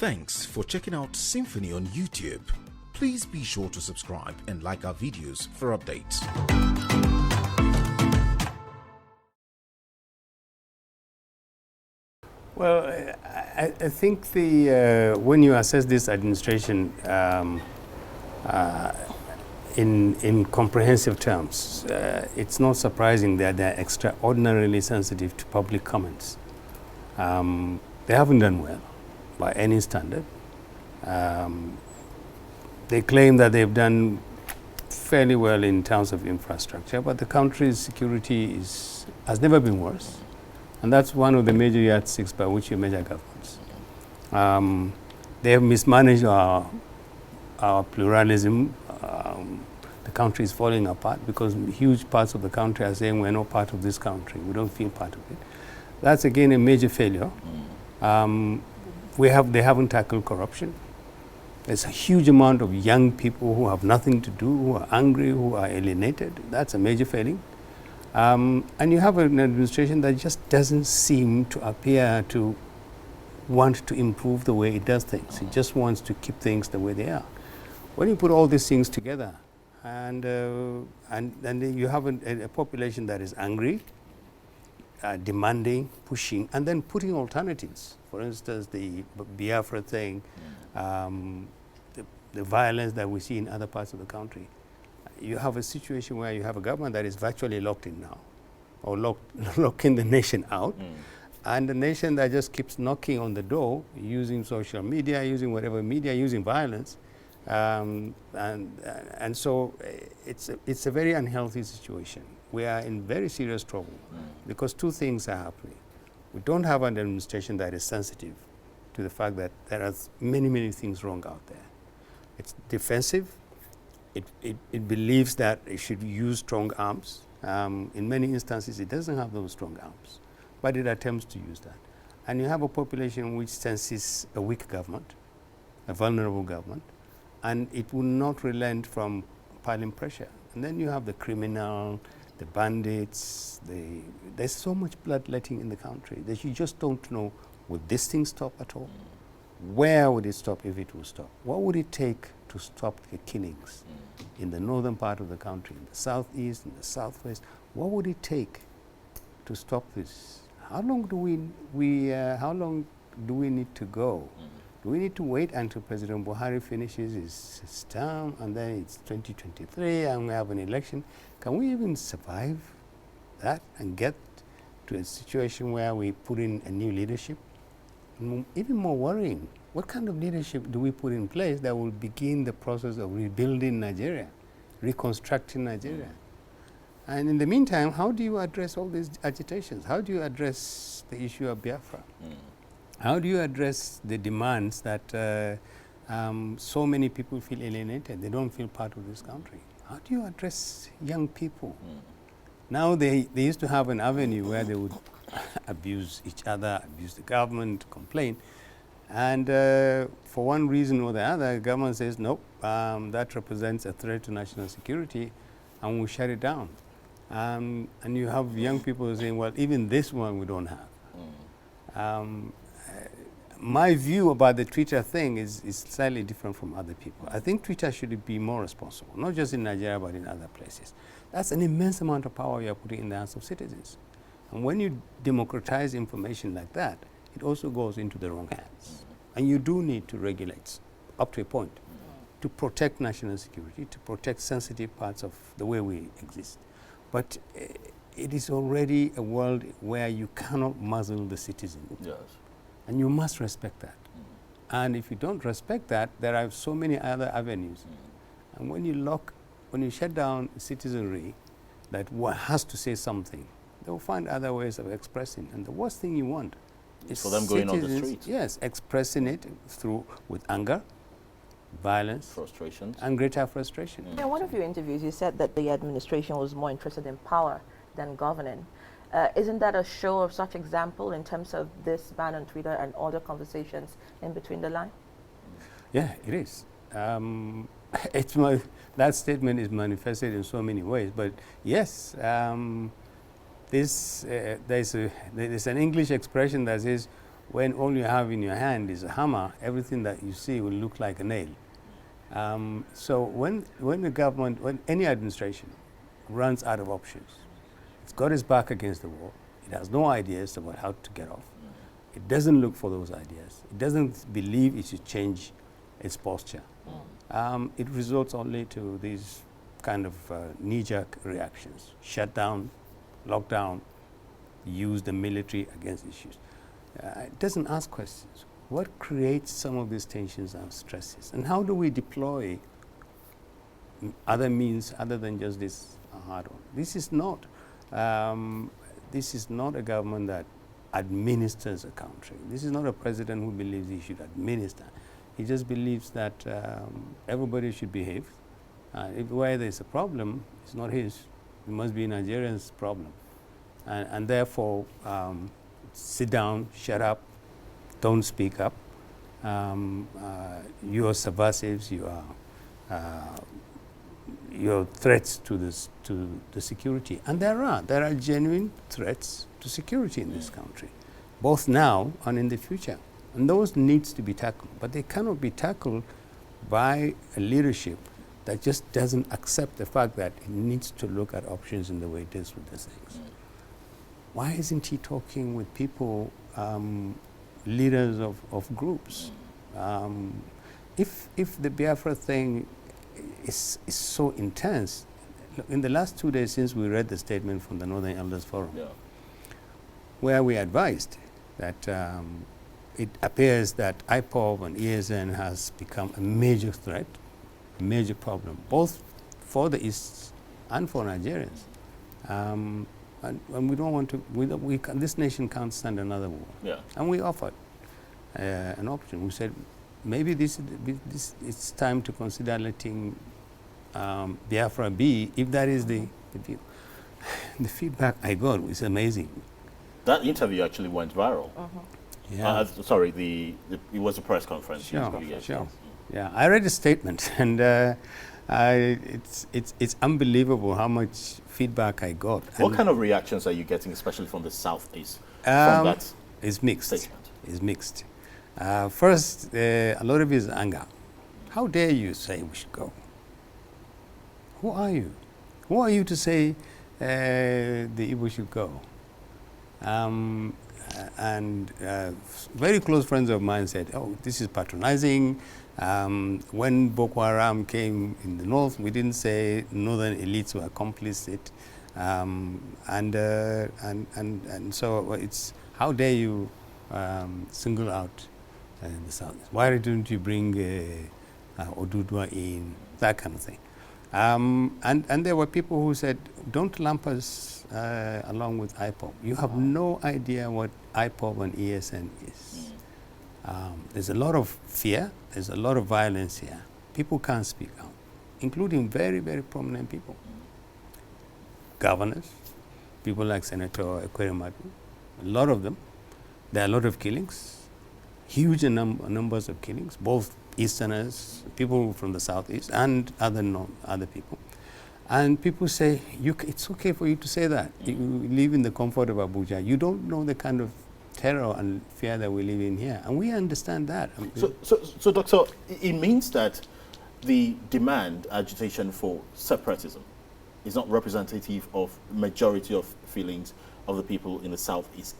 Thanks for checking out SYMFONI on YouTube. Please be sure to subscribe and like our videos for updates. Well, I think when you assess this administration in comprehensive terms, it's not surprising that they're extraordinarily sensitive to public comments. They haven't done well by any standard. They claim that they've done fairly well in terms of infrastructure, but the country's security has never been worse. And that's one of the major yardsticks by which you measure governments. They have mismanaged our pluralism. The country is falling apart because huge parts of the country are saying we're not part of this country. We don't feel part of it. That's again a major failure. They haven't tackled corruption. There's a huge amount of young people who have nothing to do, who are angry, who are alienated. That's a major failing. And you have an administration that just doesn't seem to appear to want to improve the way it does things. It just wants to keep things the way they are. When you put all these things together, and then you have a population that is angry, demanding, pushing, and then putting alternatives. For instance, the Biafra thing, the violence that we see in other parts of the country. You have a situation where you have a government that is virtually locked in now, or locking the nation out, and the nation that just keeps knocking on the door, using social media, using whatever media, using violence, and so it's a very unhealthy situation. We are in very serious trouble because two things are happening. We don't have an administration that is sensitive to the fact that there are many, many things wrong out there. It's defensive. It believes that it should use strong arms. In many instances, it doesn't have those strong arms, but it attempts to use that. And you have a population which senses a weak government, a vulnerable government, and it will not relent from piling pressure. And then you have the criminal, the bandits, there's so much bloodletting in the country that you just don't know, would this thing stop at all? Where would it stop if it will stop? What would it take to stop the killings in the northern part of the country, in the southeast, in the southwest? What would it take to stop this? How long do we need to go? Do we need to wait until President Buhari finishes his term and then it's 2023 and we have an election? Can we even survive that and get to a situation where we put in a new leadership? Even more worrying, what kind of leadership do we put in place that will begin the process of rebuilding Nigeria, reconstructing Nigeria? And in the meantime, how do you address all these agitations? How do you address the issue of Biafra? How do you address the demands that so many people feel alienated? They don't feel part of this country. How do you address young people? Now they used to have an avenue where they would abuse each other, abuse the government, complain. And for one reason or the other, the government says, nope, that represents a threat to national security, and we'll shut it down. And you have young people saying, well, even this one we don't have. My view about the Twitter thing is slightly different from other people. I think Twitter should be more responsible, not just in Nigeria, but in other places. That's an immense amount of power you're putting in the hands of citizens. And when you democratize information like that, it also goes into the wrong hands. And you do need to regulate, up to a point, to protect national security, to protect sensitive parts of the way we exist. But it is already a world where you cannot muzzle the citizen. Yes. And you must respect that. And if you don't respect that, there are so many other avenues. And when you shut down citizenry that has to say something, they will find other ways of expressing. And the worst thing you want is for them going on the streets. Yes, expressing it with anger, violence, frustrations, and greater frustration. In one of your interviews, you said that the administration was more interested in power than governing. Isn't that a show of such example in terms of this ban on Twitter and all the conversations in between the line? Yeah, it is. That statement is manifested in so many ways, but yes, there's an English expression that says, when all you have in your hand is a hammer, everything that you see will look like a nail. So when the government, when any administration runs out of options, it's got its back against the wall, it has no ideas about how to get off, it doesn't look for those ideas, it doesn't believe it should change its posture, it results only to these kind of knee-jerk reactions. Shut down, lock down, use the military against issues. It doesn't ask questions. What creates some of these tensions and stresses? And how do we deploy other means other than just this hard one? This is not a government that administers a country. This is not a president who believes he should administer. He just believes that everybody should behave. If where there's a problem, it's not his. It must be Nigerians' problem. And therefore, sit down, shut up, don't speak up. You are subversives, you are threats to the security. And there are genuine threats to security in this country, both now and in the future. And those needs to be tackled, but they cannot be tackled by a leadership that just doesn't accept the fact that it needs to look at options in the way it deals with these things. Why isn't he talking with people, leaders of groups? If the Biafra thing is so intense, in the last 2 days since we read the statement from the Northern Elders Forum, where we advised that it appears that IPOB and ESN has become a major threat, a major problem, both for the East and for Nigerians. And we don't want to, this nation can't stand another war. Yeah. And we offered an option. We said, maybe it's time to consider letting Biafra be, if that is the view. The feedback I got was amazing. That interview actually went viral. Yeah. Sorry, it was a press conference. Sure. Yeah, I read the statement, and it's unbelievable how much feedback I got. What kind of reactions are you getting, especially from the Southeast, from that it's mixed. statement? It's mixed. First, a lot of it is anger. How dare you say we should go? Who are you? Who are you to say the Igbo should go? Very close friends of mine said, oh, this is patronizing. When Boko Haram came in the north, we didn't say northern elites were complicit. And so it's, how dare you single out the south? Why didn't you bring Odudwa in? That kind of thing. And there were people who said, don't lump us along with IPOB. You have no idea what IPOB and ESN is. There's a lot of fear, there's a lot of violence here. People can't speak out, including very, very prominent people. Governors, people like Senator Ekweremadu, a lot of them. There are a lot of killings, huge numbers of killings, both Easterners, people from the Southeast, and other people. And people say, it's okay for you to say that. You live in the comfort of Abuja. You don't know the kind of terror and fear that we live in here. And we understand that. So Doctor, it means that the demand, agitation for separatism is not representative of majority of feelings of the people in the Southeast.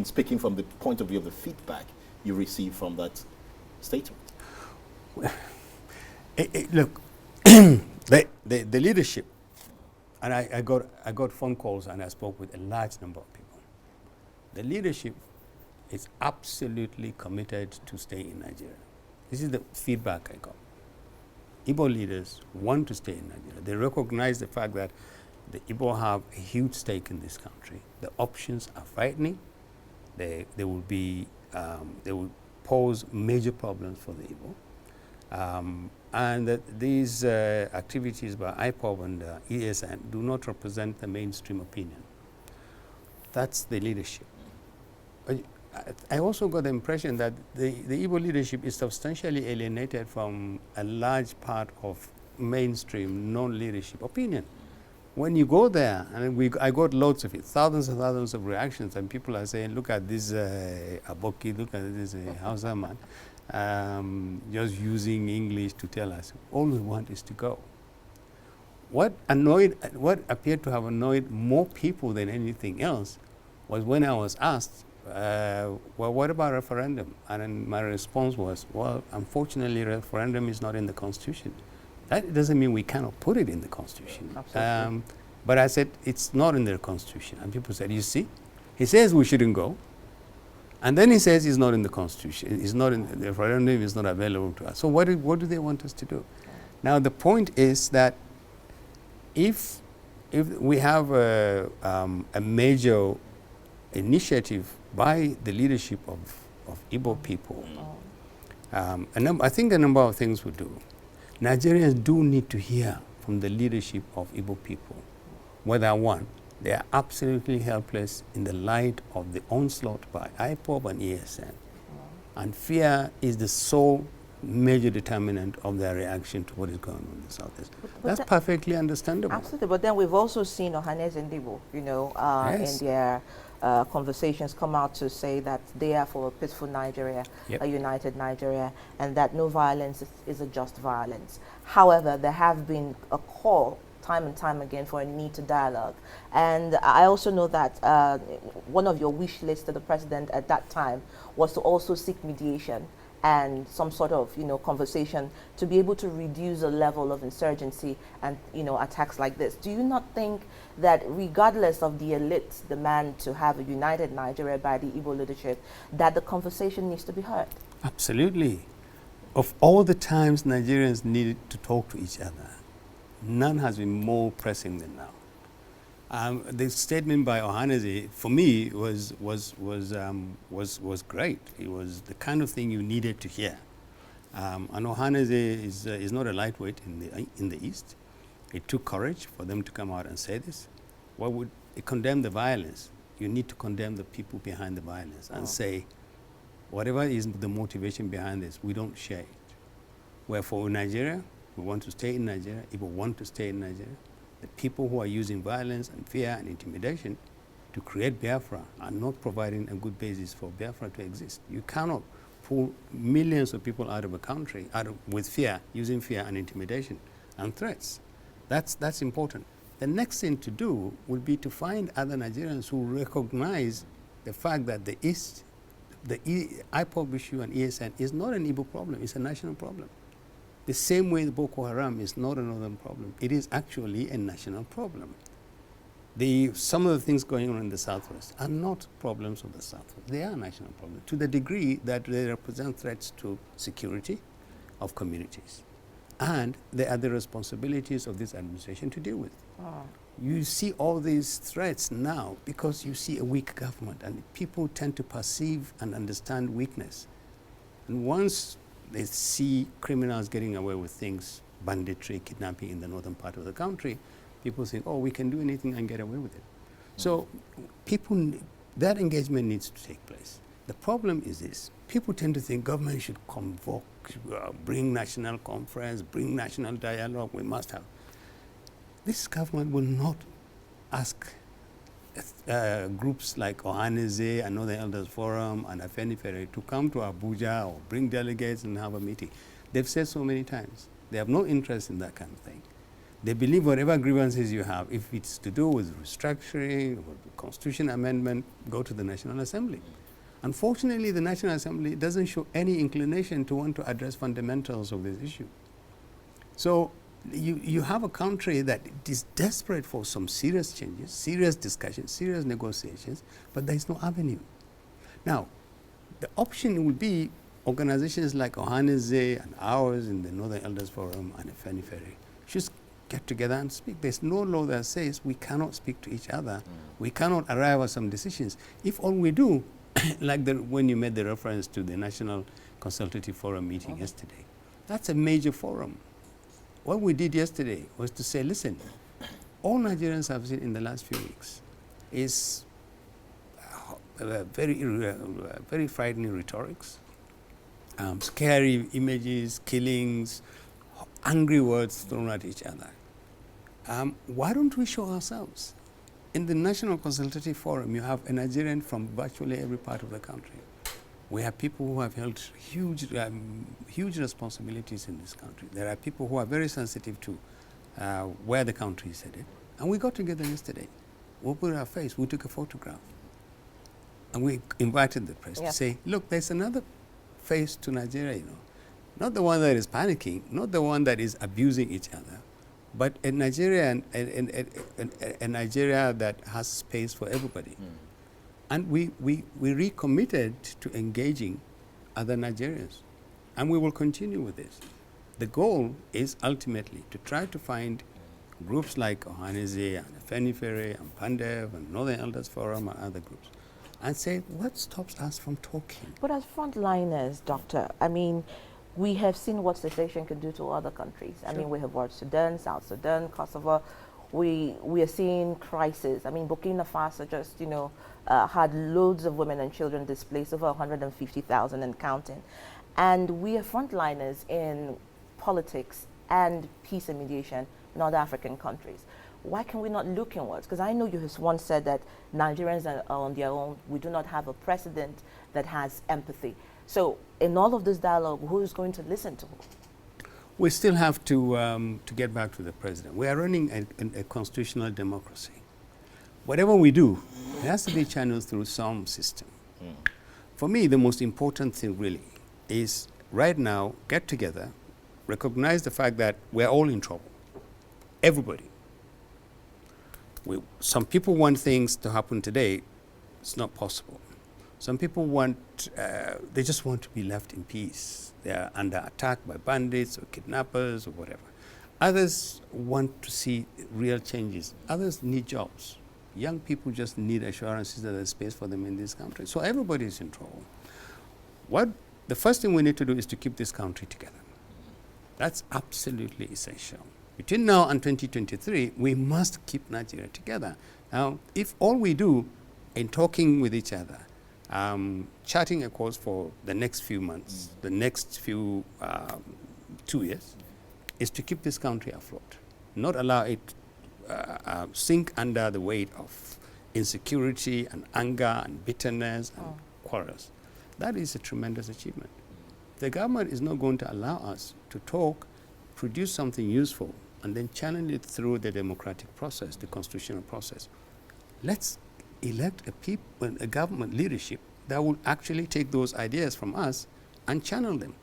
Speaking from the point of view of the feedback you receive from that statement. Look, the leadership, and I got phone calls and I spoke with a large number of people. The leadership is absolutely committed to stay in Nigeria. This is the feedback I got. Igbo leaders want to stay in Nigeria. They recognize the fact that the Igbo have a huge stake in this country. The options are frightening. They will pose major problems for the Igbo. And that these activities by IPOB and ESN do not represent the mainstream opinion. That's the leadership. I also got the impression that the Igbo leadership is substantially alienated from a large part of mainstream non-leadership opinion. when you go there, and I got loads of it, thousands and thousands of reactions, and people are saying, look at this Aboki, look at this Hausa man, just using English to tell us, all we want is to go. What appeared to have annoyed more people than anything else was when I was asked, well, what about referendum? And then my response was, well, unfortunately, referendum is not in the Constitution. That doesn't mean we cannot put it in the Constitution. But I said, it's not in the Constitution. And people said, you see, he says we shouldn't go. And then he says it's not in the Constitution. It's not in the referendum is not available to us. So what do they want us to do? Now, the point is that if we have a major initiative by the leadership of Igbo people, I think a number of things would do. Nigerians do need to hear from the leadership of Igbo people whether, one, they are absolutely helpless in the light of the onslaught by IPOB and ESN. And fear is the sole major determinant of their reaction to what is going on in the Southeast. That's perfectly understandable. Absolutely, but then we've also seen Ohanes and Dibo, Yes. in their conversations come out to say that they are for a peaceful Nigeria, Yep. a united Nigeria, and that no violence is a just violence. However, there have been a call time and time again for a need to dialogue. And I also know that one of your wish lists to the president at that time was to also seek mediation and some sort of conversation to be able to reduce the level of insurgency and attacks like this. Do you not think that regardless of the elite's demand to have a united Nigeria by the Igbo leadership, that the conversation needs to be heard? Absolutely. Of all the times Nigerians needed to talk to each other, none has been more pressing than now. The statement by Ohaneze, for me, was great. It was the kind of thing you needed to hear. And Ohaneze is not a lightweight in the East. It took courage for them to come out and say this. What would condemn the violence? You need to condemn the people behind the violence and say, whatever is the motivation behind this, we don't share it. Wherefore, Nigeria, we want to stay in Nigeria. People want to stay in Nigeria. The people who are using violence and fear and intimidation to create Biafra are not providing a good basis for Biafra to exist. You cannot pull millions of people out of a country with fear, using fear and intimidation and threats. That's important. The next thing to do would be to find other Nigerians who recognize the fact that the East, the IPOB issue and ESN is not an Igbo problem, it's a national problem. The same way the Boko Haram is not a northern problem. It is actually a national problem. Some of the things going on in the Southwest are not problems of the Southwest. They are national problems to the degree that they represent threats to security of communities. And they are the responsibilities of this administration to deal with. You see all these threats now because you see a weak government, and people tend to perceive and understand weakness. And once they see criminals getting away with things, banditry, kidnapping in the northern part of the country, people think, oh, we can do anything and get away with it. So that engagement needs to take place. The problem is this. People tend to think government should convoke, bring national conference, bring national dialogue, we must have. This government will not ask groups like Ohaneze and Northern Elders Forum and Afenifere to come to Abuja or bring delegates and have a meeting. They've said so many times. They have no interest in that kind of thing. They believe whatever grievances you have, if it's to do with restructuring or the Constitution amendment, go to the National Assembly. Unfortunately, the National Assembly doesn't show any inclination to want to address fundamentals of this issue. So you have a country that is desperate for some serious changes, serious discussions, serious negotiations, but there is no avenue. Now, the option would be organizations like Ohaneze and ours in the Northern Elders Forum and Afenifere should get together and speak. There's no law that says we cannot speak to each other. We cannot arrive at some decisions. If all we do, like when you made the reference to the National Consultative Forum meeting yesterday, that's a major forum. What we did yesterday was to say, listen, all Nigerians have seen in the last few weeks is very frightening rhetorics, scary images, killings, angry words thrown at each other. Why don't we show ourselves? In the National Consultative Forum, you have a Nigerian from virtually every part of the country. We have people who have held huge responsibilities in this country. There are people who are very sensitive to where the country is headed. And we got together yesterday. We put our face, we took a photograph. And we invited the press to say, look, there's another face to Nigeria, you know. Not the one that is panicking, not the one that is abusing each other, but a Nigeria, a Nigeria that has space for everybody. And we recommitted to engaging other Nigerians. And we will continue with this. The goal is ultimately to try to find groups like Ohaneze and Afenifere and Pandev and Northern Elders Forum and other groups and say, what stops us from talking? But as frontliners, Doctor, I mean, we have seen what cessation can do to other countries. I mean, we have watched Sudan, South Sudan, Kosovo. We are seeing crisis. I mean, Burkina Faso just, you know, had loads of women and children displaced, over 150,000 and counting. And we are frontliners in politics and peace and mediation in other African countries. Why can we not look inwards? Because I know you have once said that Nigerians are on their own. We do not have a president that has empathy. So in all of this dialogue, who is going to listen to who? We still have to get back to the president. We are running a constitutional democracy. Whatever we do, it has to be channeled through some system. For me, the most important thing really is right now, get together, recognize the fact that we're all in trouble. Everybody. Some people want things to happen today. It's not possible. Some people want, they just want to be left in peace. They are under attack by bandits or kidnappers or whatever. Others want to see real changes. Others need jobs. Young people just need assurances that there's space for them in this country. So everybody is in trouble. The first thing we need to do is to keep this country together. That's absolutely essential. Between now and 2023, we must keep Nigeria together. Now, if all we do in talking with each other, charting a course for the next few months, the next few 2 years, is to keep this country afloat, not allow it sink under the weight of insecurity and anger and bitterness and quarrels. That is a tremendous achievement. The government is not going to allow us to talk, produce something useful, and then channel it through the democratic process, the constitutional process. Let's elect a government leadership that will actually take those ideas from us and channel them.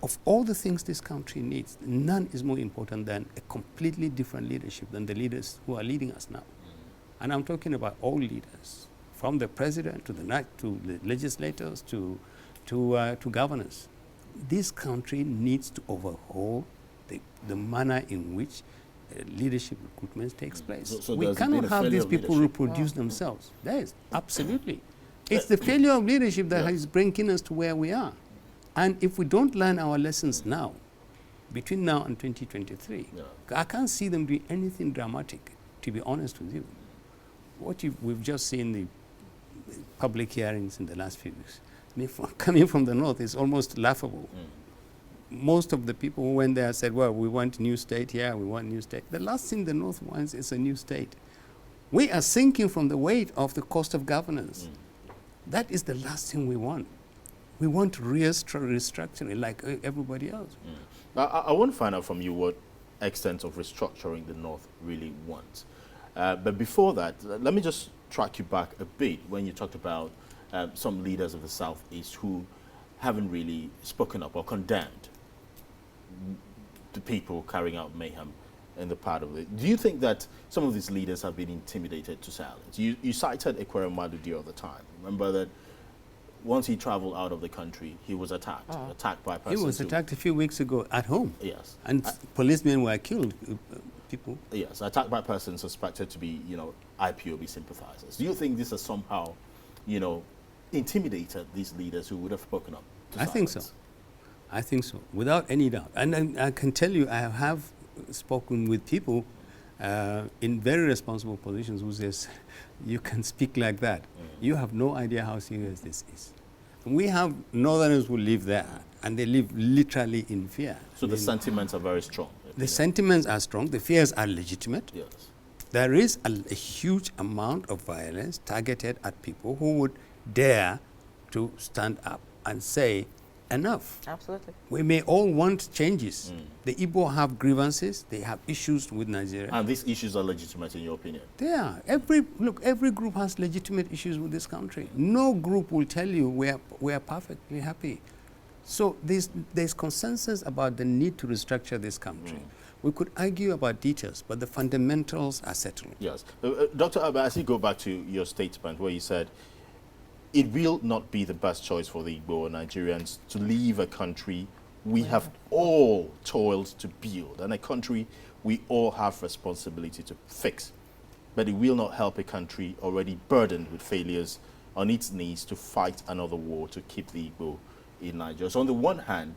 Of all the things this country needs, none is more important than a completely different leadership than the leaders who are leading us now. And I'm talking about all leaders, from the president to the legislators to governors. This country needs to overhaul the manner in which leadership recruitment takes place. So we cannot have these people reproduce themselves. That is absolutely. It's the failure of leadership that is bringing us to where we are. And if we don't learn our lessons now, between now and 2023, I can't see them doing anything dramatic, to be honest with you. We've just seen the public hearings in the last few weeks. I mean, coming from the north is almost laughable. Most of the people who went there said, well, we want a new state here, we want a new state. The last thing the north wants is a new state. We are sinking from the weight of the cost of governance. That is the last thing we want. We want restructuring like everybody else. I want to find out from you what extent of restructuring the north really wants. But before that, let me just track you back a bit when you talked about some leaders of the Southeast who haven't really spoken up or condemned the people carrying out mayhem in the part of it. Do you think that some of these leaders have been intimidated to silence? You cited Ekweremadu the other time. Remember that once he traveled out of the country, he was attacked by persons. He was attacked a few weeks ago at home. Yes. And policemen were killed, people. Yes, attacked by persons suspected to be, IPOB sympathizers. Do you think this has somehow, intimidated these leaders who would have spoken up to silence? I think so, without any doubt. And I can tell you, I have spoken with people in very responsible positions who says, you can speak like that. You have no idea how serious this is. We have northerners who live there, and they live literally in fear. So the sentiments are very strong. The sentiments are strong. The fears are legitimate. Yes. There is a huge amount of violence targeted at people who would dare to stand up and say, enough. Absolutely. We may all want changes. The Igbo have grievances. They have issues with Nigeria. And these issues are legitimate in your opinion? They are. Every group has legitimate issues with this country. No group will tell you we are perfectly happy. So there's consensus about the need to restructure this country. We could argue about details, but the fundamentals are settled. Yes. Dr. Abba, as you go back to your statement where you said, it will not be the best choice for the Igbo or Nigerians to leave a country we have all toiled to build, and a country we all have responsibility to fix. But it will not help a country already burdened with failures on its knees to fight another war to keep the Igbo in Nigeria. So on the one hand,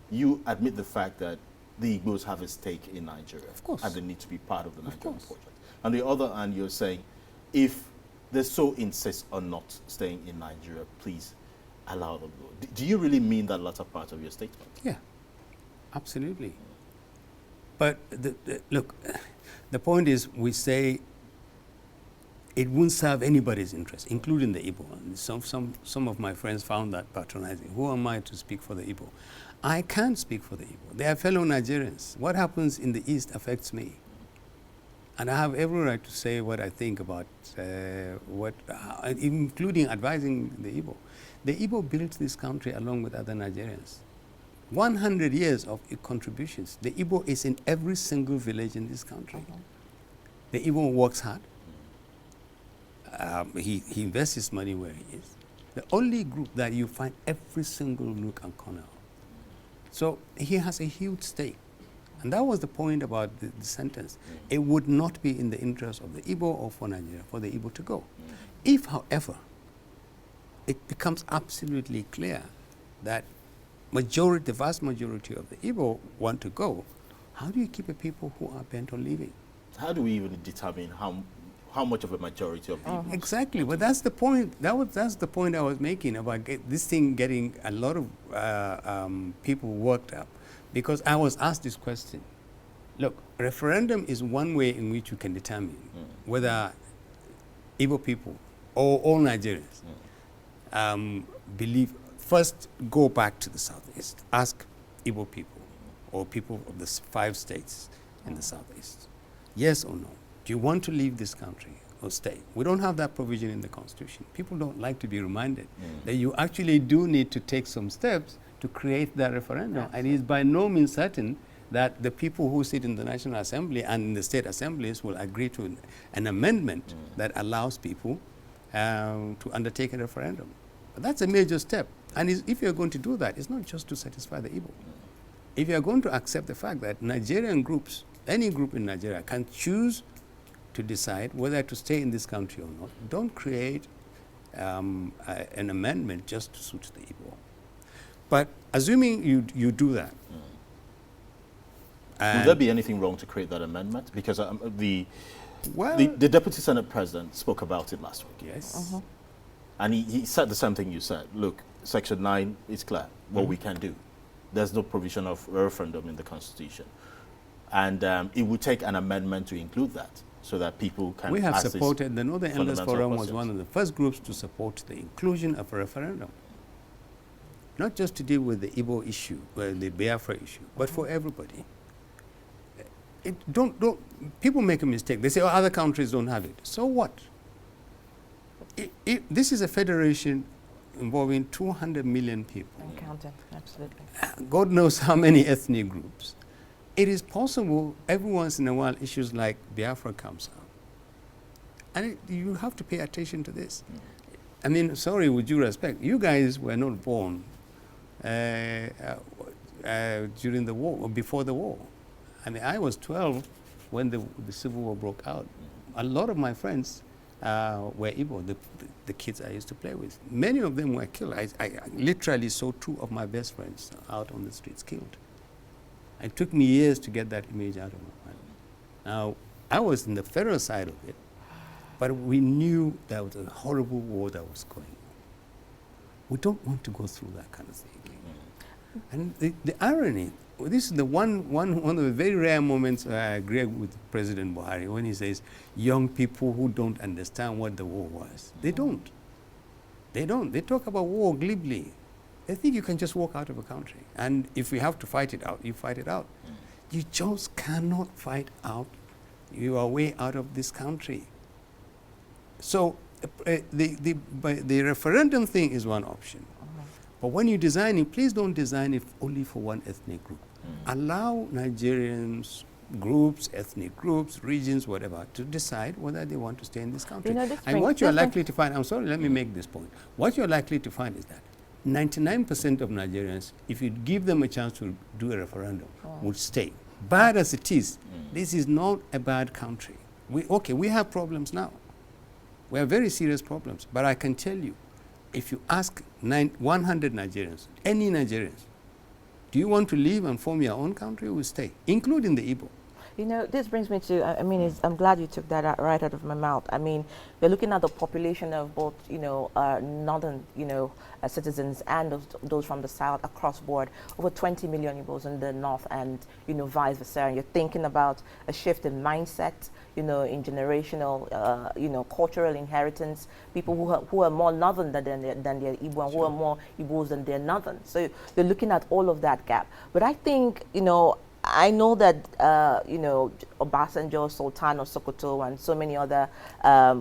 you admit the fact that the Igbos have a stake in Nigeria. Of course. And they need to be part of the Nigerian project. On the other hand, you're saying, if they so insist on not staying in Nigeria, please allow them go. Do you really mean that latter part of your statement? Yeah, absolutely. But look, the point is, we say it won't serve anybody's interest, including the Igbo. And some of my friends found that patronizing. Who am I to speak for the Igbo? I can't speak for the Igbo. They are fellow Nigerians. What happens in the East affects me. And I have every right to say what I think about including advising the Igbo. The Igbo built this country along with other Nigerians. 100 years of contributions. The Igbo is in every single village in this country. The Igbo works hard. He invests his money where he is. The only group that you find every single nook and corner of. So he has a huge stake. And that was the point about the sentence. It would not be in the interest of the Igbo or for Nigeria for the Igbo to go. If, however, it becomes absolutely clear that the vast majority of the Igbo want to go, how do you keep a people who are bent on leaving? How do we even determine how much of a majority of the Igbos? Exactly, but that's the point. That's the point I was making about this thing getting a lot of people worked up. Because I was asked this question. Look, referendum is one way in which you can determine whether Igbo people or all Nigerians believe. First, go back to the Southeast. Ask Igbo people or people of the 5 states in the Southeast. Yes or no? Do you want to leave this country or stay? We don't have that provision in the Constitution. People don't like to be reminded that you actually do need to take some steps to create that referendum. Absolutely. And it is by no means certain that the people who sit in the National Assembly and in the state assemblies will agree to an amendment that allows people to undertake a referendum. But that's a major step. And if you're going to do that, it's not just to satisfy the Igbo. If you're going to accept the fact that Nigerian groups, any group in Nigeria, can choose to decide whether to stay in this country or not, don't create an amendment just to suit the Igbo. But assuming you do that. Would there be anything wrong to create that amendment? Because the Deputy Senate President spoke about it last week. Yes. And he said the same thing you said. Look, Section 9 is clear what we can do. There's no provision of referendum in the Constitution. And it would take an amendment to include that so that people can We have supported, the Northern Elders Forum was questions. one of the first groups to support the inclusion of a referendum. Not just to deal with the Igbo issue, the Biafra issue, but for everybody. People make a mistake. They say, oh, other countries don't have it. So what? This is a federation involving 200 million people. And counting, absolutely. God knows how many ethnic groups. It is possible every once in a while issues like Biafra comes up. And you have to pay attention to this. I mean, sorry, with due respect, you guys were not born during the war, or before the war. I mean, I was 12 when the Civil War broke out. A lot of my friends were Igbo, the kids I used to play with. Many of them were killed. I literally saw 2 of my best friends out on the streets killed. It took me years to get that image out of my mind. Now, I was in the federal side of it, but we knew there was a horrible war that was going on. We don't want to go through that kind of thing again. And the irony this is the one of the very rare moments where I agree with President Buhari when he says young people who don't understand what the war was. They don't. They don't. They talk about war glibly. They think you can just walk out of a country. And if we have to fight it out, you fight it out. You just cannot fight out your way out of this country. So the referendum thing is one option. But when you design it, please don't design it only for one ethnic group. Allow Nigerians, groups, ethnic groups, regions, whatever, to decide whether they want to stay in this country. And what you're likely to find, I'm sorry, let me make this point. What you're likely to find is that 99% of Nigerians, if you give them a chance to do a referendum, would stay. Bad as it is, this is not a bad country. We have problems now. We have very serious problems. But I can tell you, if you ask 100 Nigerians, any Nigerians, do you want to leave and form your own country? Will stay, including the Igbo. You know, this brings me to, I'm glad you took that right out of my mouth. I mean, you're looking at the population of both, northern, citizens and those from the south across board, over 20 million Igbos in the north and, vice versa. And you're thinking about a shift in mindset, in generational, cultural inheritance, people who are more northern than they're Igbo and who are more Igbos than they're northern. So you're looking at all of that gap. But I think, I know that, Obasanjo, Sultan of Sokoto, and so many other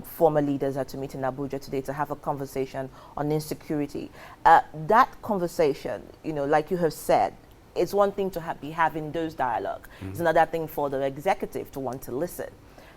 former leaders are to meet in Abuja today to have a conversation on insecurity. That conversation, like you have said, it's one thing to be having those dialogue. It's another thing for the executive to want to listen.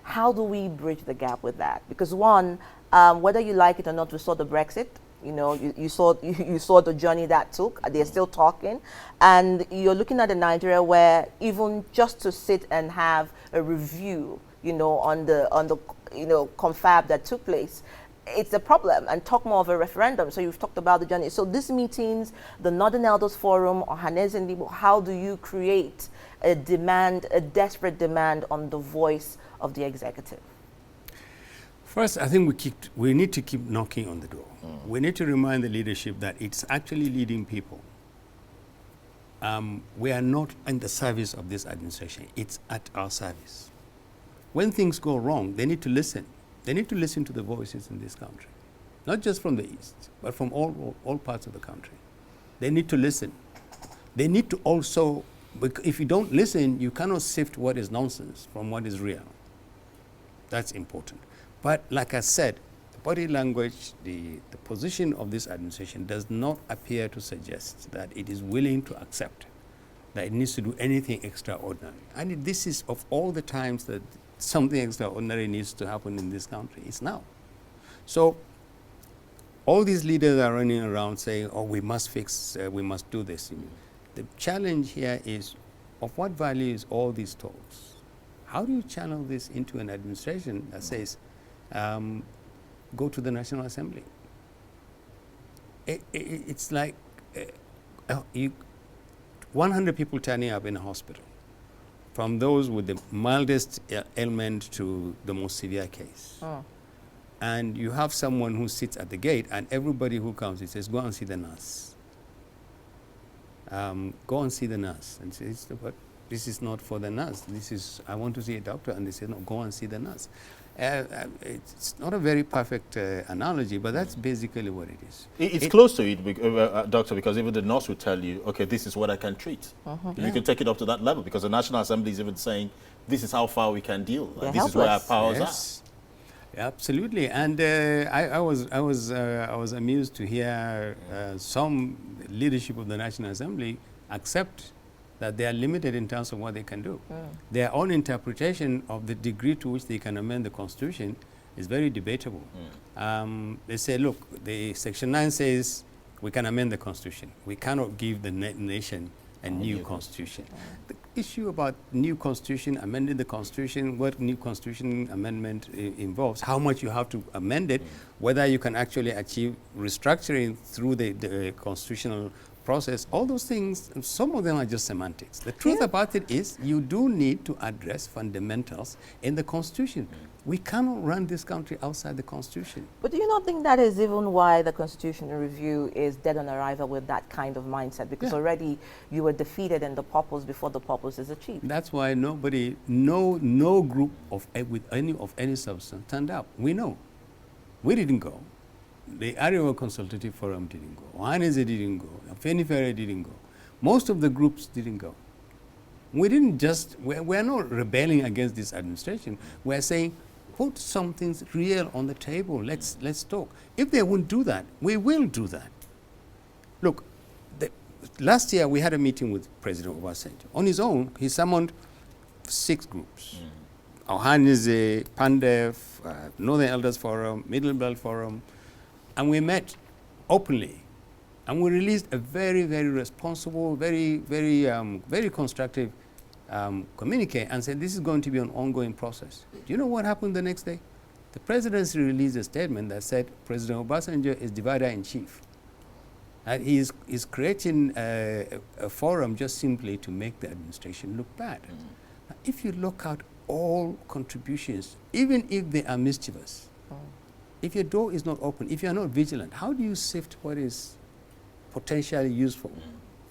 How do we bridge the gap with that? Because one, whether you like it or not, we saw the Brexit. You saw the journey that took. They're still talking, and you're looking at a Nigeria where even just to sit and have a review, on the confab that took place, it's a problem, and talk more of a referendum. So you've talked about the journey. So these meetings, the Northern Elders Forum, or Hanez and Igbo, how do you create a desperate demand on the voice of the executive? First, I think we need to keep knocking on the door. We need to remind the leadership that it's actually leading people. We are not in the service of this administration. It's at our service. When things go wrong, they need to listen. They need to listen to the voices in this country, not just from the East, but from all parts of the country. They need to listen. They need to also, if you don't listen, you cannot sift what is nonsense from what is real. That's important. But like I said, the body language, the position of this administration does not appear to suggest that it is willing to accept that it needs to do anything extraordinary. And this is, of all the times that something extraordinary needs to happen in this country, it's now. So all these leaders are running around saying, oh, we must fix, we must do this. The challenge here is, of what value is all these talks? How do you channel this into an administration that says, go to the National Assembly? It's like 100 people turning up in a hospital, from those with the mildest ailment to the most severe case. And you have someone who sits at the gate, and everybody who comes, he says, go and see the nurse. Go and see the nurse. And says, but this is not for the nurse. This is, I want to see a doctor. And they say, no, go and see the nurse. It's not a very perfect analogy, but that's basically what it is. It's close to it, doctor, because even the nurse will tell you, okay, this is what I can treat. You can take it up to that level, because the National Assembly is even saying, this is how far we can deal. Like, this is where our powers are. Absolutely, and I was amused to hear some leadership of the National Assembly accept that they are limited in terms of what they can do. Their own interpretation of the degree to which they can amend the Constitution is very debatable. They say, look, the Section 9 says we can amend the Constitution. We cannot give the nation a new Constitution. The issue about new Constitution, amending the Constitution, what new Constitution amendment involves, how much you have to amend it, whether you can actually achieve restructuring through the constitutional process, all those things, some of them are just semantics. The truth about it is you do need to address fundamentals in the Constitution. We cannot run this country outside the Constitution. But do you not think that is even why the constitutional review is dead on arrival with that kind of mindset? Because already you were defeated in the purpose before the purpose is achieved. That's why nobody, no group with any substance turned up. We know. We didn't go. The Arewa Consultative Forum didn't go. Wanese didn't go. Afenifere didn't go. Most of the groups didn't go. We didn't just, we're not rebelling against this administration. We're saying, put something real on the table. Let's talk. If they won't do that, we will do that. Look, last year we had a meeting with President Obasanjo. On his own, he summoned 6 groups. Ohanese, Pandef, Northern Elders Forum, Middle Belt Forum, and we met openly, and we released a very, very responsible, very constructive communique and said this is going to be an ongoing process. Do you know what happened the next day? The presidency released a statement that said President Obasanjo is divider-in-chief. And he is creating a forum just simply to make the administration look bad. Now, if you look at all contributions, even if they are mischievous, if your door is not open, if you are not vigilant, how do you sift what is potentially useful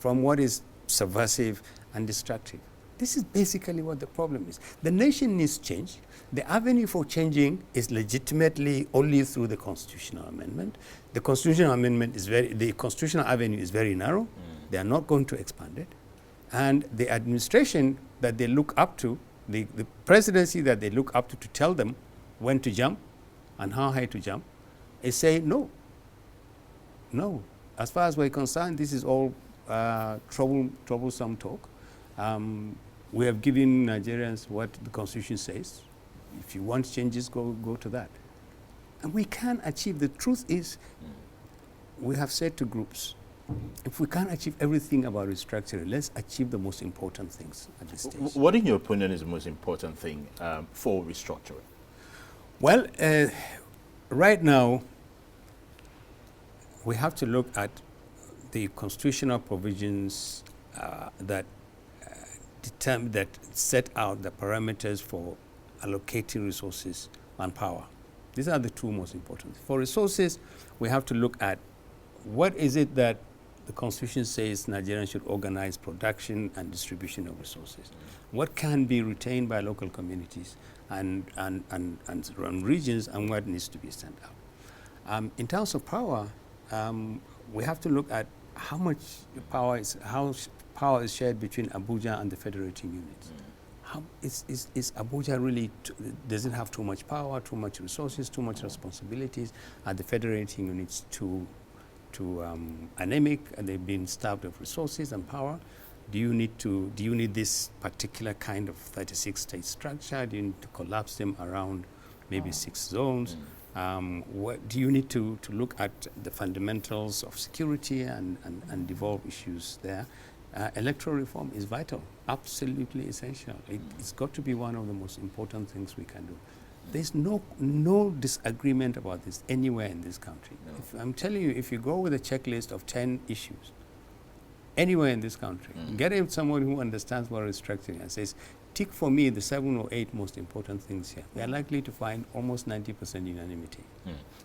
from what is subversive and destructive? This is basically what the problem is. The nation needs change. The avenue for changing is legitimately only through the constitutional amendment. The constitutional amendment is the constitutional avenue is very narrow. They are not going to expand it. And the administration that they look up to, the presidency that they look up to tell them when to jump and how high to jump, is saying no. No. As far as we're concerned, this is all troublesome talk. We have given Nigerians what the Constitution says. If you want changes, go to that. And we can achieve. The truth is, we have said to groups, if we can't achieve everything about restructuring, let's achieve the most important things at this stage. What, in your opinion, is the most important thing for restructuring? Well, right now, we have to look at the constitutional provisions that set out the parameters for allocating resources and power. These are the 2 most important. For resources, we have to look at what is it that the Constitution says Nigerians should organize production and distribution of resources. What can be retained by local communities and regions, and what needs to be sent out. In terms of power, we have to look at how much power is shared between Abuja and the federating units. Is Abuja really, does it have too much power, too much resources, too much responsibilities? Are the federating units too anemic, and they've been starved of resources and power? Do you need this particular kind of 36-state structure? Do you need to collapse them around maybe 6 zones? What do you need to look at the fundamentals of security and devolve issues there? Electoral reform is vital, absolutely essential. It's got to be one of the most important things we can do. There's no disagreement about this anywhere in this country. No. I'm telling you, if you go with a checklist of 10 issues, anywhere in this country, get someone who understands what restructuring and says, tick for me the 7 or 8 most important things here. We are likely to find almost 90% unanimity.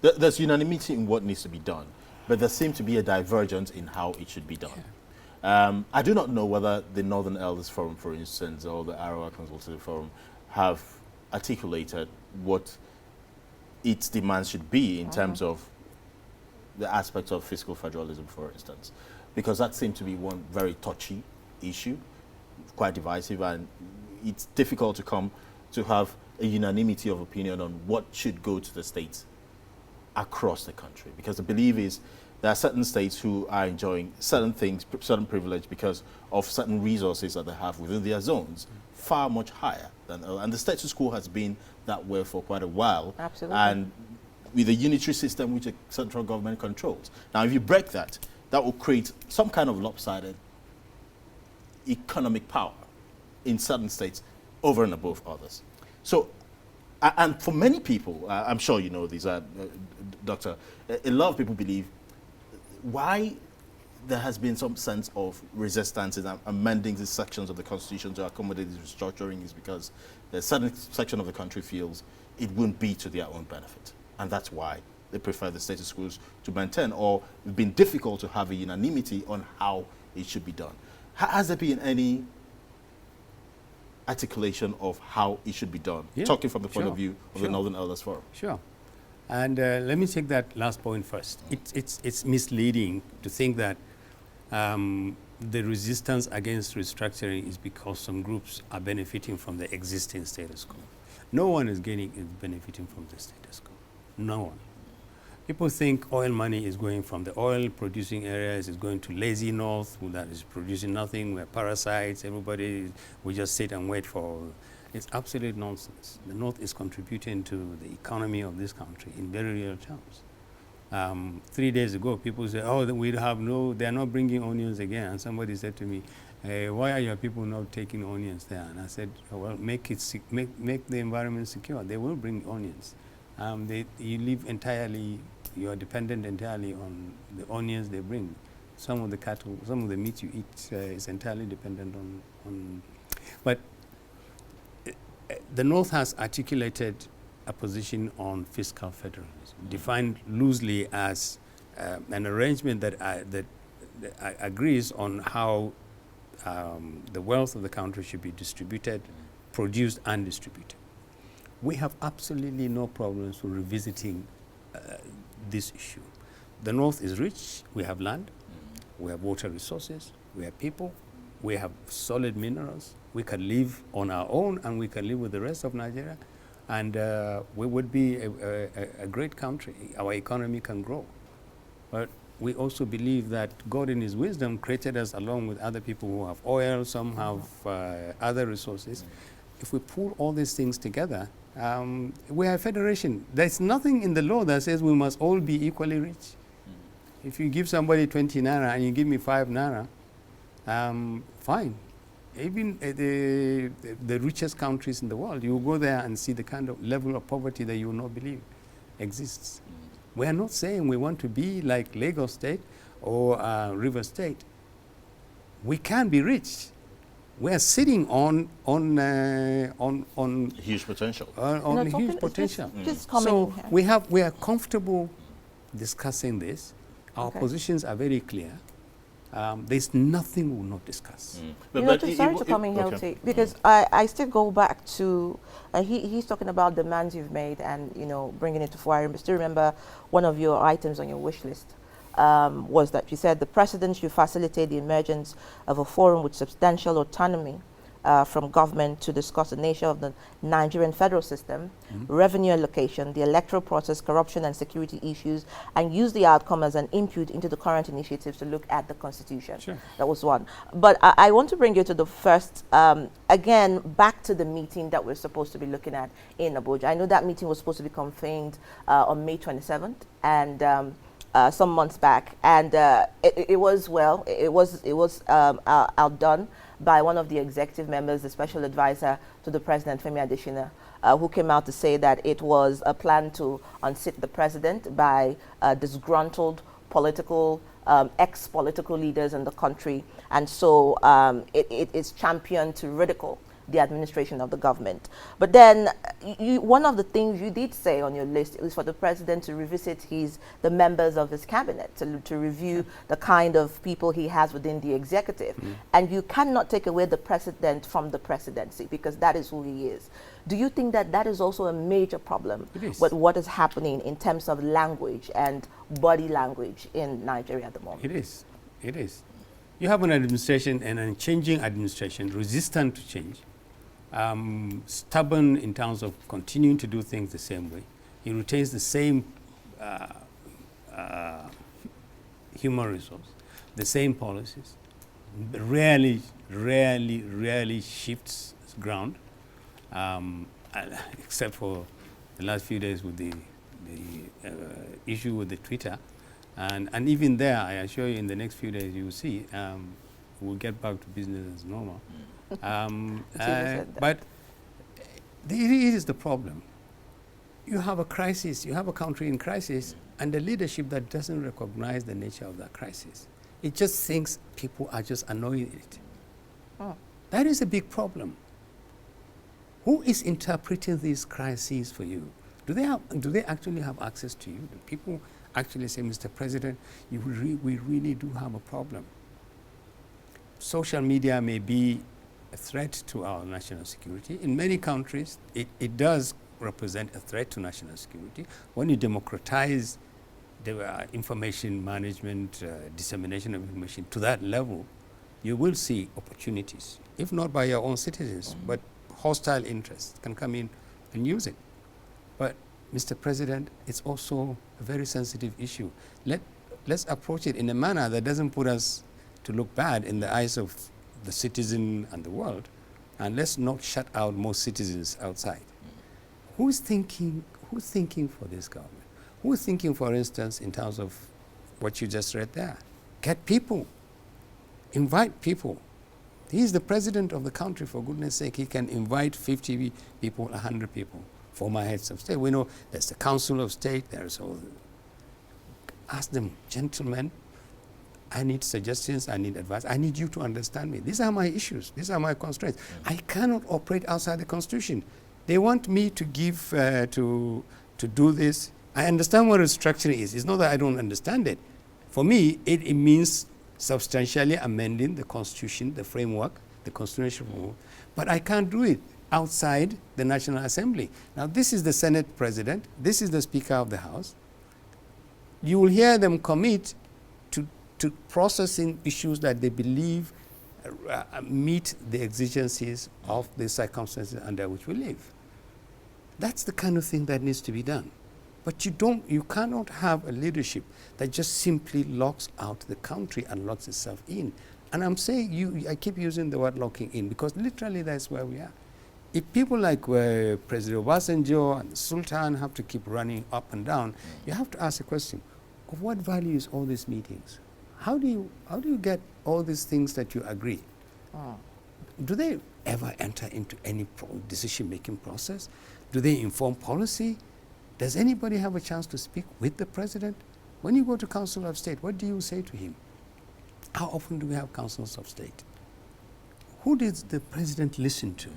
There's unanimity in what needs to be done, but there seems to be a divergence in how it should be done. Yeah. I do not know whether the Northern Elders Forum, for instance, or the Arewa Consultative Forum have articulated what its demands should be in terms of the aspects of fiscal federalism, for instance, because that seems to be one very touchy issue, quite divisive, and it's difficult to have a unanimity of opinion on what should go to the states across the country, because the belief is there are certain states who are enjoying certain things, certain privilege because of certain resources that they have within their zones, far much higher than, and the status quo has been that way for quite a while. Absolutely. And with a unitary system which the central government controls. Now, if you break that, that will create some kind of lopsided economic power in certain states over and above others. So, and for many people, I'm sure you know these, Doctor, a lot of people believe why there has been some sense of resistance in amending the sections of the Constitution to accommodate this restructuring is because a certain section of the country feels it wouldn't be to their own benefit. And that's why they prefer the status quo to maintain, or it's been difficult to have a unanimity on how it should be done. Has there been any articulation of how it should be done, talking from the point of view of the Northern Elders Forum? Sure. And let me take that last point first. It's misleading to think that the resistance against restructuring is because some groups are benefiting from the existing status quo. No one is benefiting from the status quo. No one. People think oil money is going from the oil producing areas, is going to lazy north, that is producing nothing, we're parasites, we just sit and wait for. It's absolute nonsense. The north is contributing to the economy of this country in very real terms. 3 days ago, people said, oh, they're not bringing onions again. And somebody said to me, why are your people not taking onions there? And I said, oh, well, make the environment secure. They will bring onions. You are dependent entirely on the onions they bring. Some of the cattle, some of the meat you eat is entirely dependent on. But the North has articulated a position on fiscal federalism, defined loosely as an arrangement that agrees on how the wealth of the country should be distributed, produced and distributed. We have absolutely no problems with revisiting this issue. The North is rich. We have land, we have water resources, we have people, we have solid minerals. We can live on our own and we can live with the rest of Nigeria, and we would be a great country. Our economy can grow. But we also believe that God in His wisdom created us along with other people who have oil, some have other resources. If we pull all these things together, we are a federation. There's nothing in the law that says we must all be equally rich. If you give somebody 20 naira and you give me 5 naira, fine. Even the richest countries in the world, you go there and see the kind of level of poverty that you will not believe exists. We are not saying we want to be like Lagos State or River State. We can be rich. We are sitting on huge potential. On huge potential. So we are comfortable discussing this. Our positions are very clear. There's nothing we will not discuss. Sorry to come in here, because I still go back to he's talking about demands you've made and bringing it to fore. I still remember one of your items on your wish list was that you said the president should facilitate the emergence of a forum with substantial autonomy from government to discuss the nature of the Nigerian federal system, revenue allocation, the electoral process, corruption and security issues, and use the outcome as an input into the current initiatives to look at the Constitution. Sure. That was one. But I want to bring you to the first, again, back to the meeting that we're supposed to be looking at in Abuja. I know that meeting was supposed to be convened on May 27th, and some months back, and it was outdone by one of the executive members, the special advisor to the president, Femi Adesina, who came out to say that it was a plan to unseat the president by disgruntled political, ex-political leaders in the country, and so it is championed to ridicule the administration of the government. But then one of the things you did say on your list is for the president to revisit the members of his cabinet, to review the kind of people he has within the executive. And you cannot take away the president from the presidency, because that is who he is. Do you think that that is also a major problem with what is happening in terms of language and body language in Nigeria at the moment? It is. It is. You have an administration, and a changing administration, resistant to change, stubborn in terms of continuing to do things the same way. He retains the same human resource, the same policies, rarely shifts ground, except for the last few days with the issue with the Twitter. And even there, I assure you, in the next few days, you will see, we'll get back to business as normal. But it is the problem. You have a crisis, you have a country in crisis, and a leadership that doesn't recognize the nature of that crisis. It just thinks people are just annoying it. Oh. That is a big problem. Who is interpreting these crises for you? Do they actually have access to you? Do people actually say, Mr. President, we really do have a problem? Social media may be a threat to our national security. In many countries, it does represent a threat to national security. When you democratize the information management, dissemination of information to that level, you will see opportunities, if not by your own citizens, but hostile interests can come in and use it. But, Mr. President, it's also a very sensitive issue. Let's approach it in a manner that doesn't put us to look bad in the eyes of the citizen and the world, and let's not shut out most citizens outside. Who's thinking for this government? Who's thinking, for instance, in terms of what you just read there? Get people. Invite people. He's the president of the country, for goodness sake. He can invite 50 people, 100 people, former heads of state. We know there's the Council of State. There's all. Ask them, gentlemen, I need suggestions, I need advice, I need you to understand me. These are my issues, these are my constraints. I cannot operate outside the Constitution. They want me to give, to do this. I understand what restructuring is. It's not that I don't understand it. For me, it means substantially amending the Constitution, the framework, the constitutional framework, but I can't do it outside the National Assembly. Now, this is the Senate President, this is the Speaker of the House. You will hear them commit to processing issues that they believe meet the exigencies of the circumstances under which we live. That's the kind of thing that needs to be done. But you cannot have a leadership that just simply locks out the country and locks itself in. And I'm saying, I keep using the word locking in because literally that's where we are. If people like President Obasanjo and the Sultan have to keep running up and down, you have to ask a question, of what value is all these meetings? How do you get all these things that you agree? Do they ever enter into any decision-making process? Do they inform policy? Does anybody have a chance to speak with the president? When you go to Council of State, what do you say to him? How often do we have councils of state? Who does the president listen to?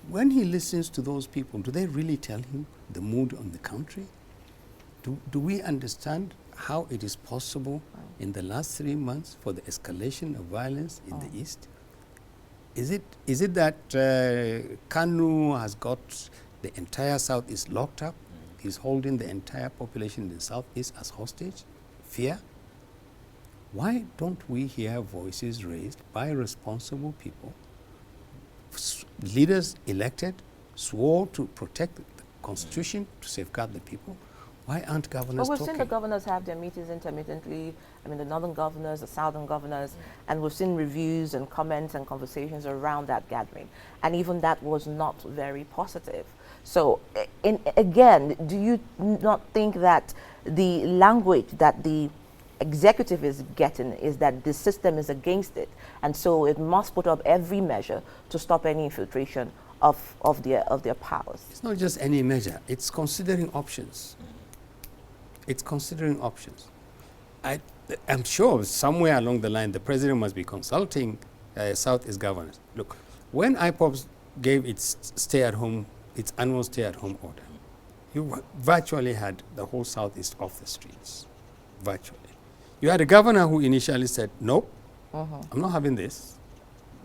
When he listens to those people, do they really tell him the mood on the country? Do we understand how it is possible in the last 3 months for the escalation of violence in the East? Is it that Kanu has got the entire Southeast locked up? He's holding the entire population in the Southeast as hostage? Fear? Why don't we hear voices raised by responsible people, leaders elected, swore to protect the Constitution, to safeguard the people? Why aren't governors Well, we've talking? seen the governors have their meetings intermittently. I mean, the northern governors, the southern governors, and we've seen reviews and comments and conversations around that gathering. And even that was not very positive. So, again, do you not think that the language that the executive is getting is that the system is against it, and so it must put up every measure to stop any infiltration of their powers? It's not just any measure. It's considering options. It's considering options. I'm sure somewhere along the line the president must be consulting Southeast governors. Look, when IPOB gave its annual stay-at-home order, you virtually had the whole Southeast off the streets, virtually. You had a governor who initially said, nope, I'm not having this.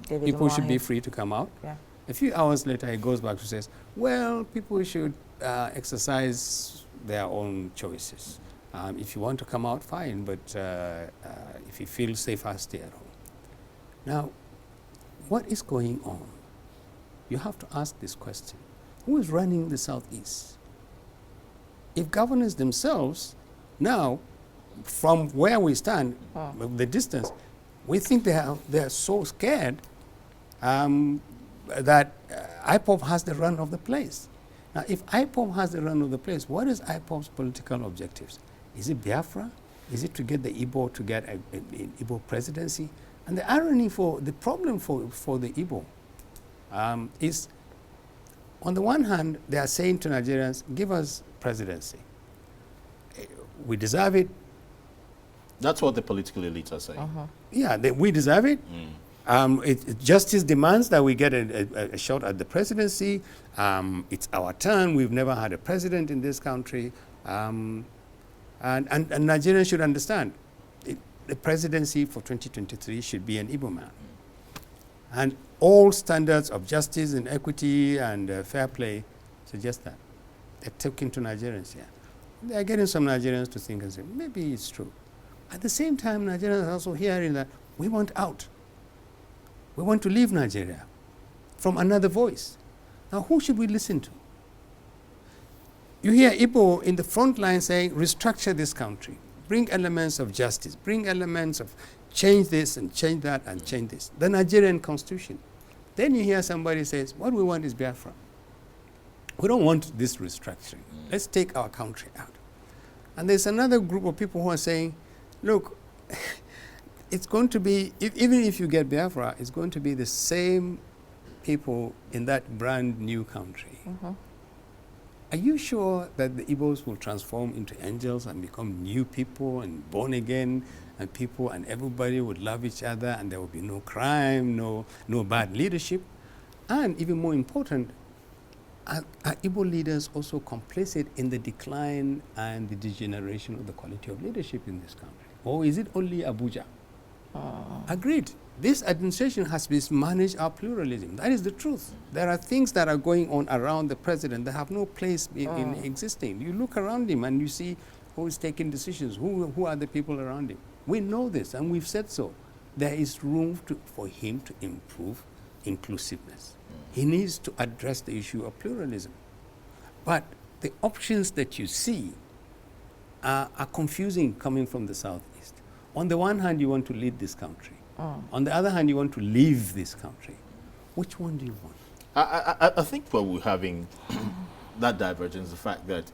People should be free to come out. Yeah. A few hours later, he goes back to says, well, people should exercise their own choices. If you want to come out, fine, but if you feel safer, stay at home. Now, what is going on? You have to ask this question. Who is running the Southeast? If governors themselves, now, from where we stand, the distance, we think they are so scared that IPOB has the run of the place. Now, if IPOB has the run of the place, what is IPOB's political objectives? Is it Biafra? Is it to get the Igbo to get an Igbo presidency? And the irony the problem for the Igbo is, on the one hand, they are saying to Nigerians, give us presidency. We deserve it. That's what the political elites are saying. Yeah, we deserve it. Justice demands that we get a shot at the presidency. It's our turn. We've never had a president in this country. And Nigerians should understand, the presidency for 2023 should be an Igbo man. And all standards of justice and equity and fair play suggest that. They're talking to Nigerians here. They're getting some Nigerians to think and say, maybe it's true. At the same time, Nigerians are also hearing that we want out. We want to leave Nigeria from another voice. Now, who should we listen to? You hear Igbo in the front line saying, restructure this country, bring elements of justice, bring elements of change this and change that and change this. The Nigerian constitution. Then you hear somebody says, what we want is Biafra. We don't want this restructuring. Let's take our country out. And there's another group of people who are saying, look, it's going to be, even if you get Biafra, it's going to be the same people in that brand new country. Are you sure that the Igbos will transform into angels and become new people and born again and people and everybody would love each other and there will be no crime, no bad leadership? And even more important, are Igbo leaders also complicit in the decline and the degeneration of the quality of leadership in this country? Or is it only Abuja? Agreed. This administration has mismanaged our pluralism. That is the truth. There are things that are going on around the president that have no place in existing. You look around him and you see who is taking decisions, who are the people around him. We know this and we've said so. There is room for him to improve inclusiveness. He needs to address the issue of pluralism. But the options that you see are confusing coming from the Southeast. On the one hand, you want to lead this country. On the other hand, you want to leave this country. Which one do you want? I think what we're having that divergence, the fact that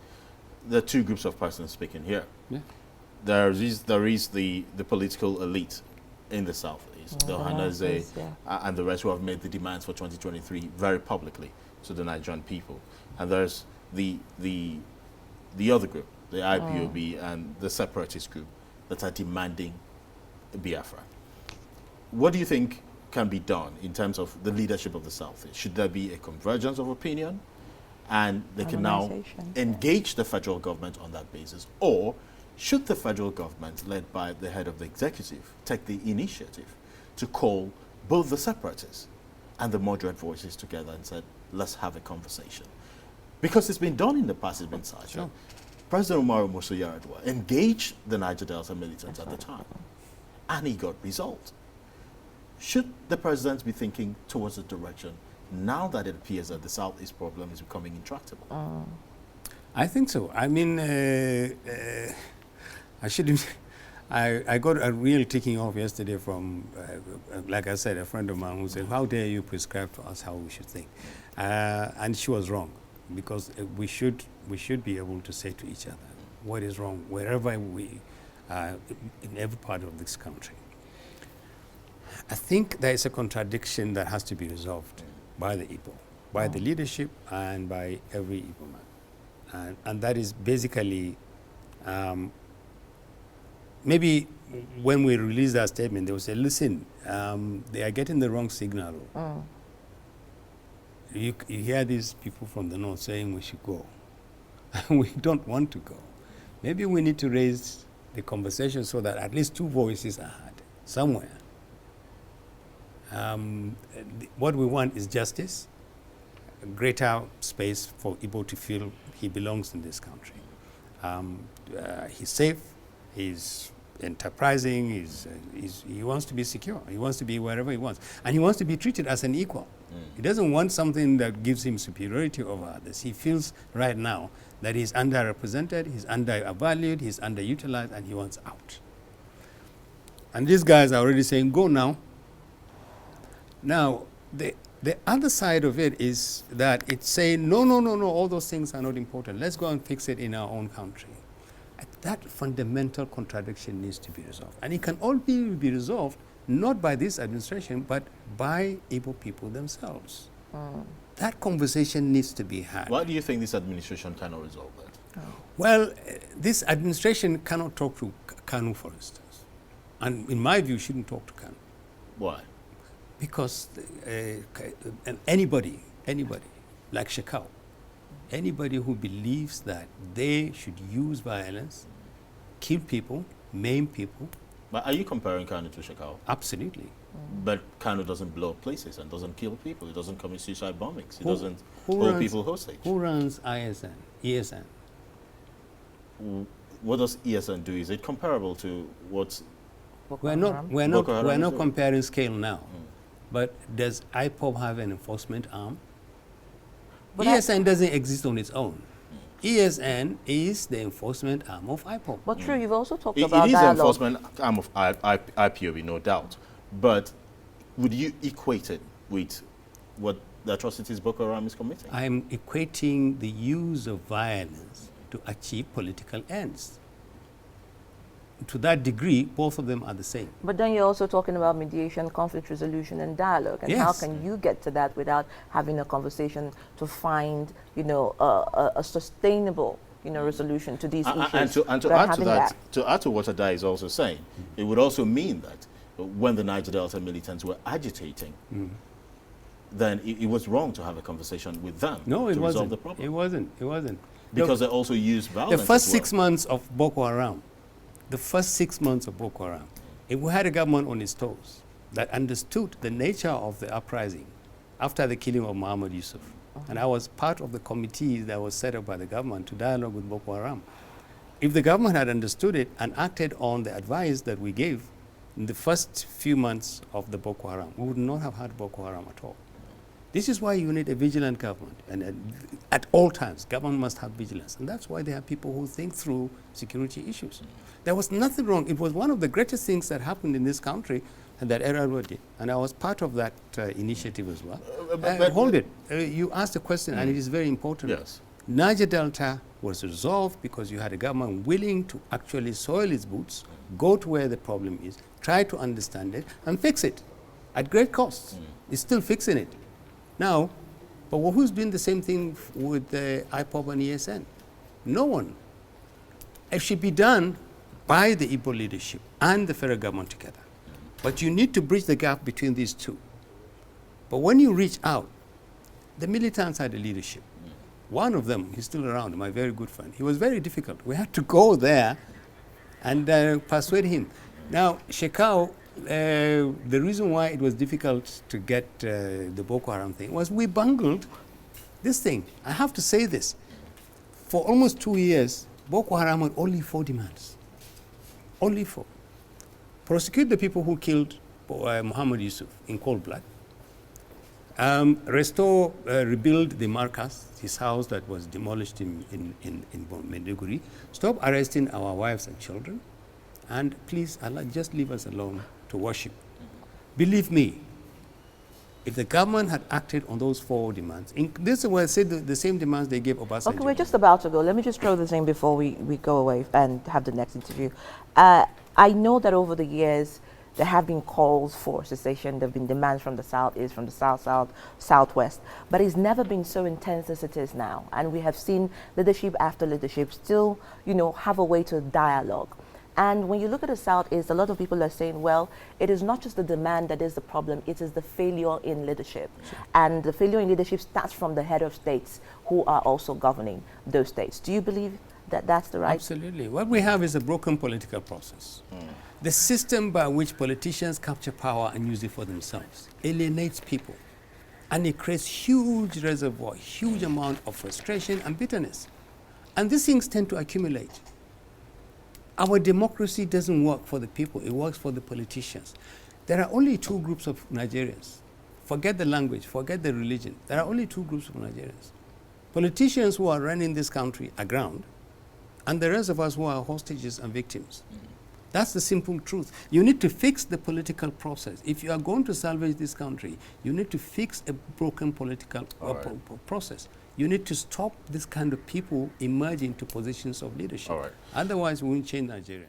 there are two groups of persons speaking here. Yeah. There is the political elite in the Southeast, the Ohanaeze and the rest who have made the demands for 2023 very publicly to the Nigerian people. And there's the other group, the IPOB and the separatist group that are demanding Biafra. What do you think can be done in terms of the leadership of the Southeast? Should there be a convergence of opinion and they can now engage the federal government on that basis? Or should the federal government, led by the head of the executive, take the initiative to call both the separatists and the moderate voices together and said, let's have a conversation? Because it's been done in the past, it's been such. Sure. President Umaru Musa Yar'Adua engaged the Niger Delta militants at the time, and he got results. Should the president be thinking towards the direction now that it appears that the Southeast problem is becoming intractable? I think so. I mean, I shouldn't. I got a real ticking off yesterday from, like I said, a friend of mine who said, how dare you prescribe to us how we should think? And she was wrong, because we should be able to say to each other what is wrong wherever we are in every part of this country. I think there is a contradiction that has to be resolved by the Igbo, by the leadership and by every Igbo man. And that is basically, maybe when we release that statement, they will say, listen, they are getting the wrong signal. You hear these people from the north saying we should go. We don't want to go. Maybe we need to raise the conversation so that at least two voices are heard somewhere. What we want is justice, a greater space for Igbo to feel he belongs in this country. He's safe, he's enterprising, he wants to be secure, he wants to be wherever he wants, and he wants to be treated as an equal. He doesn't want something that gives him superiority over others. He feels right now that he's underrepresented, he's undervalued, he's underutilized, and he wants out. And these guys are already saying, go now. Now, the other side of it is that it's saying, no, all those things are not important. Let's go and fix it in our own country. That fundamental contradiction needs to be resolved. And it can all be resolved not by this administration, but by Igbo people themselves. That conversation needs to be had. Why do you think this administration cannot resolve that? Well, this administration cannot talk to Kanu, for instance. And in my view, shouldn't talk to Kanu. Why? Because anybody like Shekau, anybody who believes that they should use violence, kill people, maim people. But are you comparing Kanu to Shekau? Absolutely. But Kanu doesn't blow up places and doesn't kill people. He doesn't commit suicide bombings. He doesn't hold people hostage. Who runs ESN? What does ESN do? Is it comparable to what? We're not comparing scale now. But does IPOB have an enforcement arm? But ESN doesn't exist on its own. ESN is the enforcement arm of IPOB. But true, you've also talked about it is dialogue. the enforcement arm of IPOB, no doubt. But would you equate it with what the atrocities Boko Haram is committing? I'm equating the use of violence to achieve political ends. To that degree, both of them are the same. But then you're also talking about mediation, conflict resolution, and dialogue. And how can you get to that without having a conversation to find, a sustainable, resolution to these issues? And to add to that, to add to what Ada is also saying, it would also mean that when the Niger Delta militants were agitating, then it was wrong to have a conversation with them to resolve the problem. It wasn't. Because they also used violence. The first 6 months of Boko Haram, if we had a government on its toes that understood the nature of the uprising after the killing of Muhammad Yusuf, and I was part of the committee that was set up by the government to dialogue with Boko Haram. If the government had understood it and acted on the advice that we gave in the first few months of the Boko Haram, we would not have had Boko Haram at all. This is why you need a vigilant government, and at all times, government must have vigilance, and that's why they have people who think through security issues. There was nothing wrong. It was one of the greatest things that happened in this country, and that Errol did, and I was part of that initiative as well. Hold it. You asked a question, and it is very important. Yes. Niger Delta was resolved because you had a government willing to actually soil its boots, go to where the problem is, try to understand it, and fix it at great cost. It's still fixing it. Now, but who's doing the same thing with IPOB and ESN? No one. It should be done by the Igbo leadership and the federal government together. But you need to bridge the gap between these two. But when you reach out, the militants are the leadership. One of them, he's still around, my very good friend. He was very difficult. We had to go there and persuade him. Now, Shekau, the reason why it was difficult to get the Boko Haram thing was we bungled this thing. I have to say this. For almost 2 years, Boko Haram had only 4 demands. Only 4. Prosecute the people who killed Muhammad Yusuf in cold blood. Rebuild the Marcus, his house that was demolished in Maiduguri. Stop arresting our wives and children. And please, Allah, just leave us alone to worship. Believe me, if the government had acted on those 4 demands, this is why I said the same demands they gave Obasanjo. Okay, we're just about to go. Let me just throw this in before we go away and have the next interview. I know that over the years, there have been calls for cessation. There have been demands from the southeast, from the southwest, but it's never been so intense as it is now. And we have seen leadership after leadership still, have a way to dialogue. And when you look at the southeast, a lot of people are saying, well, it is not just the demand that is the problem, it is the failure in leadership. Sure. And the failure in leadership starts from the head of states who are also governing those states. Do you believe that that's the right? Absolutely. What we have is a broken political process. The system by which politicians capture power and use it for themselves alienates people. And it creates huge reservoir, huge amount of frustration and bitterness. And these things tend to accumulate. Our democracy doesn't work for the people, it works for the politicians. There are only 2 groups of Nigerians. Forget the language, forget the religion. There are only 2 groups of Nigerians. Politicians who are running this country aground, and the rest of us who are hostages and victims. That's the simple truth. You need to fix the political process. If you are going to salvage this country, you need to fix a broken political process. You need to stop this kind of people emerging to positions of leadership. Otherwise, we won't change Nigeria.